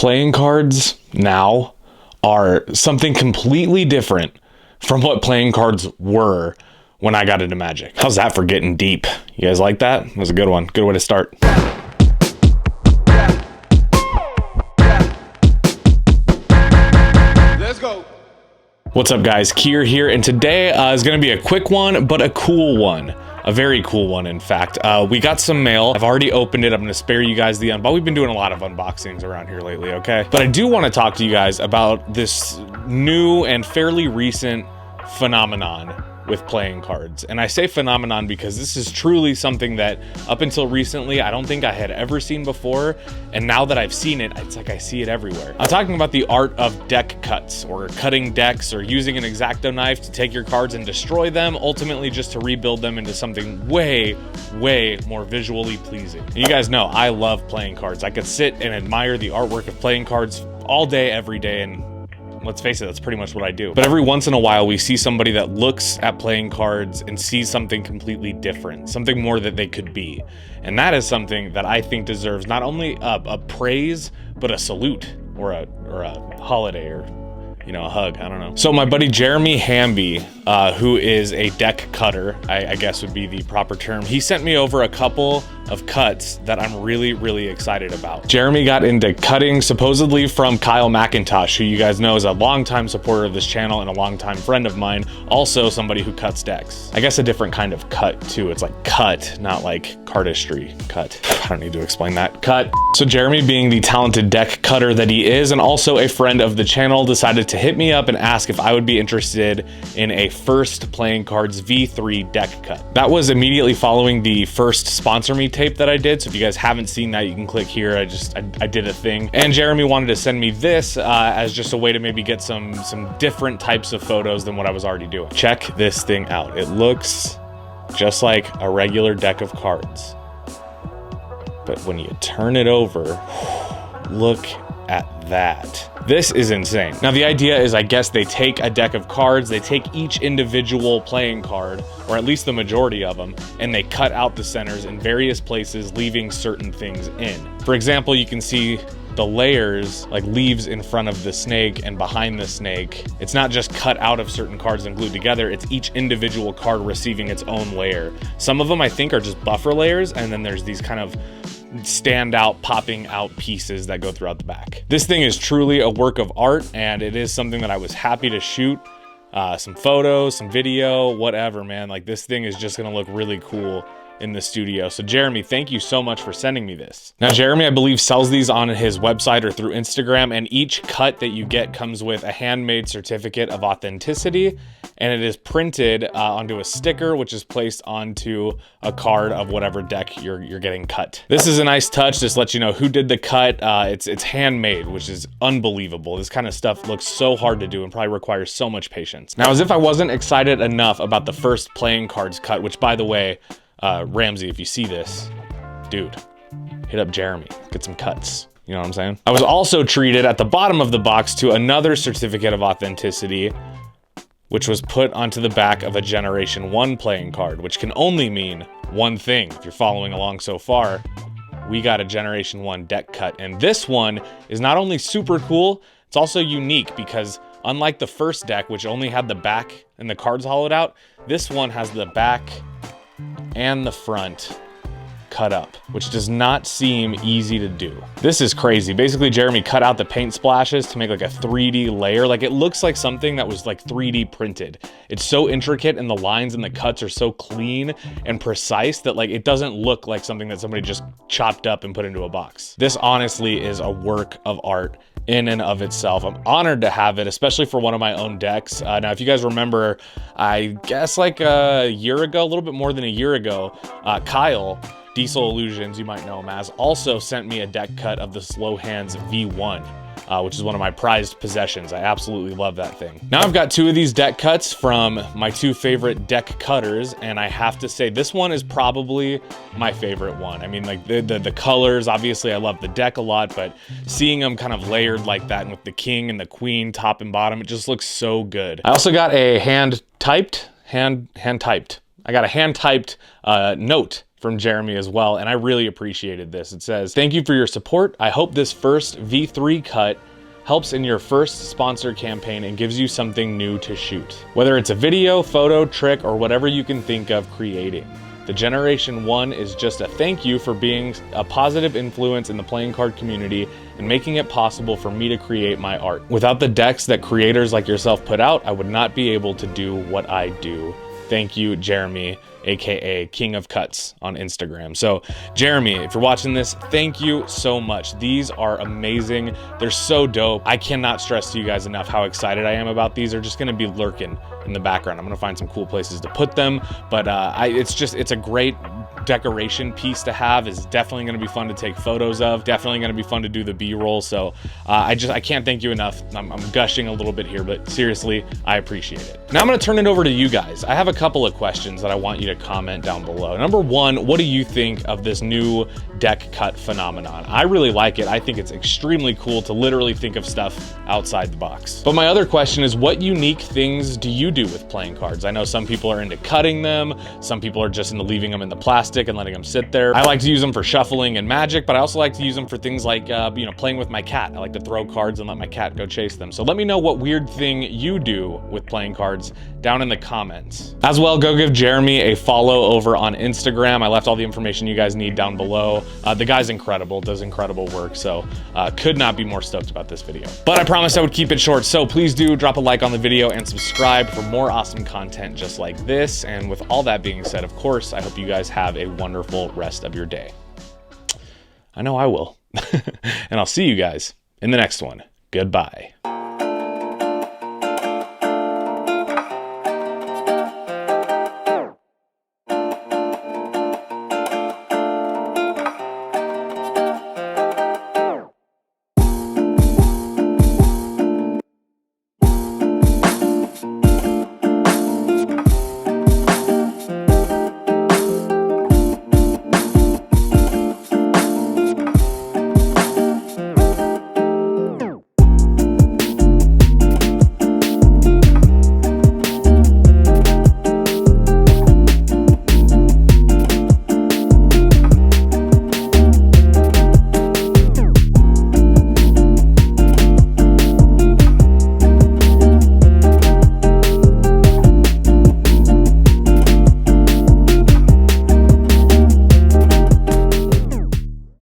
Playing cards now are something completely different from what playing cards were when I got into Magic. How's that for getting deep? You guys like that? That was a good one. Good way to start. Let's go. What's up guys, Kier here, and today is gonna be a quick one, but a cool one. A very cool one, in fact. We got some mail. I've already opened it. I'm gonna spare you guys the unbox. We've been doing a lot of unboxings around here lately, okay? But I do wanna talk to you guys about this new and fairly recent phenomenon with playing cards. And I say phenomenon because this is truly something that up until recently, I don't think I had ever seen before. And now that I've seen it, it's like I see it everywhere. I'm talking about the art of deck cuts, or cutting decks, or using an X-Acto knife to take your cards and destroy them, ultimately just to rebuild them into something way, way more visually pleasing. And you guys know, I love playing cards. I could sit and admire the artwork of playing cards all day, every day, and let's face it, that's pretty much what I do. But every once in a while, we see somebody that looks at playing cards and sees something completely different, something more that they could be. And that is something that I think deserves not only a praise, but a salute, or a holiday, or you know, a hug, I don't know. So my buddy Jeremy Hamby, who is a deck cutter, I guess would be the proper term, he sent me over a couple of cuts that I'm really, really excited about. Jeremy got into cutting supposedly from Kyle McIntosh, who you guys know is a longtime supporter of this channel and a longtime friend of mine, also somebody who cuts decks. I guess a different kind of cut too. It's like cut, not like cardistry cut. I don't need to explain that. Cut. So Jeremy, being the talented deck cutter that he is, and also a friend of the channel, decided to hit me up and ask if I would be interested in a first playing cards V3 deck cut. That was immediately following the first sponsor me tape that I did. So if you guys haven't seen that, you can click here. I did a thing. And Jeremy wanted to send me this as just a way to maybe get some different types of photos than what I was already doing. Check this thing out. It looks just like a regular deck of cards. But when you turn it over, look at that. This is insane. Now the idea is, I guess they take a deck of cards, they take each individual playing card, or at least the majority of them, and they cut out the centers in various places, leaving certain things in. For example, you can see the layers, like leaves in front of the snake and behind the snake. It's not just cut out of certain cards and glued together, it's each individual card receiving its own layer. Some of them I think are just buffer layers, and then there's these kind of stand out, popping out pieces that go throughout the back. This thing is truly a work of art, and it is something that I was happy to shoot some photos, some video, whatever, man. Like, this thing is just gonna look really cool in the studio. So Jeremy, thank you so much for sending me this. Now Jeremy, I believe, sells these on his website or through Instagram, and each cut that you get comes with a handmade certificate of authenticity, and it is printed onto a sticker, which is placed onto a card of whatever deck you're getting cut. This is a nice touch. Just lets you know who did the cut. It's handmade, which is unbelievable. This kind of stuff looks so hard to do and probably requires so much patience. Now, as if I wasn't excited enough about the first playing cards cut, which, by the way, Ramsey, if you see this, dude, hit up Jeremy, get some cuts. You know what I'm saying? I was also treated at the bottom of the box to another certificate of authenticity, which was put onto the back of a Generation 1 playing card, which can only mean one thing. If you're following along so far, we got a Generation 1 deck cut. And this one is not only super cool, it's also unique because unlike the first deck, which only had the back and the cards hollowed out, this one has the back and the front cut up, which does not seem easy to do. This is crazy. Basically, Jeremy cut out the paint splashes to make like a 3D layer. Like, it looks like something that was like 3D printed. It's so intricate, and the lines and the cuts are so clean and precise that like it doesn't look like something that somebody just chopped up and put into a box. This honestly is a work of art in and of itself. I'm honored to have it, especially for one of my own decks. Now, if you guys remember, I guess like a year ago, a little bit more than a year ago, Kyle, Diesel Illusions, you might know him as, also sent me a deck cut of the Slow Hands V1. Which is one of my prized possessions. I absolutely love that thing. Now I've got two of these deck cuts from my two favorite deck cutters, and I have to say this one is probably my favorite one. I mean, like the colors, obviously I love the deck a lot, but seeing them kind of layered like that, and with the king and the queen top and bottom, it just looks so good. I also got a hand typed I got a hand typed note from Jeremy as well, and I really appreciated this. It says, "Thank you for your support. I hope this first V3 cut helps in your first sponsor campaign and gives you something new to shoot. Whether it's a video, photo, trick, or whatever you can think of creating. The Generation 1 is just a thank you for being a positive influence in the playing card community and making it possible for me to create my art. Without the decks that creators like yourself put out, I would not be able to do what I do. Thank you, Jeremy, aka King of Cuts on Instagram." So Jeremy, if you're watching this, thank you so much. These are amazing. They're so dope. I cannot stress to you guys enough how excited I am about these. They're just gonna be lurking in the background. I'm gonna find some cool places to put them, but it's a great decoration piece to have. Is definitely going to be fun to take photos of, definitely going to be fun to do the B-roll. So I can't thank you enough. I'm gushing a little bit here, but seriously, I appreciate it. Now I'm going to turn it over to you guys. I have a couple of questions that I want you to comment down below. Number one, what do you think of this new deck cut phenomenon? I really like it. I think it's extremely cool to literally think of stuff outside the box. But my other question is, what unique things do you do with playing cards? I know some people are into cutting them. Some people are just into leaving them in the plastic and letting them sit there. I like to use them for shuffling and Magic, but I also like to use them for things like, playing with my cat. I like to throw cards and let my cat go chase them. So let me know what weird thing you do with playing cards down in the comments. As well, go give Jeremy a follow over on Instagram. I left all the information you guys need down below. The guy's incredible, does incredible work. So could not be more stoked about this video. But I promised I would keep it short. So please do drop a like on the video and subscribe for more awesome content just like this. And with all that being said, of course, I hope you guys have a wonderful rest of your day. I know I will. And I'll see you guys in the next one. Goodbye.